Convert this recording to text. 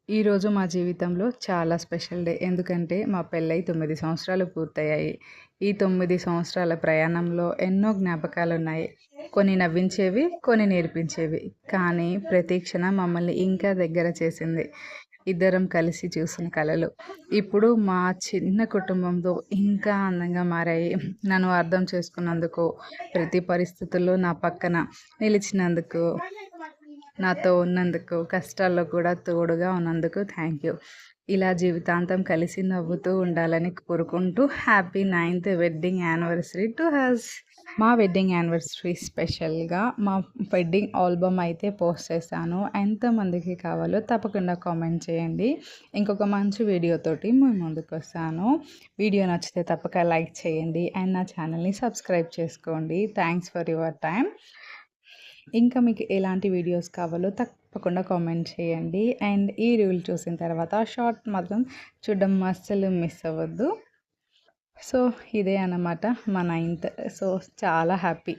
ఈరోజు మా జీవితంలో చాలా స్పెషల్ డే. ఎందుకంటే మా పెళ్ళై 9 సంవత్సరాలు పూర్తయ్యాయి. ఈ 9 సంవత్సరాల ప్రయాణంలో ఎన్నో జ్ఞాపకాలున్నాయి. కొన్ని నవ్వించేవి, కొన్ని నేర్పించేవి. కానీ ప్రతి క్షణం మమ్మల్ని ఇంకా దగ్గర చేసింది. ఇద్దరం కలిసి చూసిన కలలు ఇప్పుడు మా చిన్న కుటుంబంతో ఇంకా అందంగా మారాయి. నన్ను అర్థం చేసుకున్నందుకు, ప్రతి పరిస్థితుల్లో నా పక్కన నిలిచినందుకు, నాతో ఉన్నందుకు, కష్టాల్లో కూడా తోడుగా ఉన్నందుకు థ్యాంక్ యూ. ఇలా జీవితాంతం కలిసి నవ్వుతూ ఉండాలని కోరుకుంటూ happy 9th wedding anniversary to has. మా వెడ్డింగ్ యానివర్సరీ స్పెషల్గా మా వెడ్డింగ్ ఆల్బమ్ అయితే పోస్ట్ చేశాను. ఎంతమందికి కావాలో తప్పకుండా కామెంట్ చేయండి. ఇంకొక మంచి వీడియోతోటి మేము ముందుకు వస్తాను. వీడియో నచ్చితే తప్పక లైక్ చేయండి అండ్ నా ఛానల్ని సబ్స్క్రైబ్ చేసుకోండి. Thanks for your time. ఇంకా మీకు ఎలాంటి వీడియోస్ కావాలో తప్పకుండా కామెంట్ చేయండి. అండ్ ఈ రీల్ చూసిన తర్వాత షార్ట్ మాత్రం చూడడం అస్సలు మిస్ అవ్వద్దు. సో ఇదే అన్నమాట మా 9th. సో చాలా హ్యాపీ.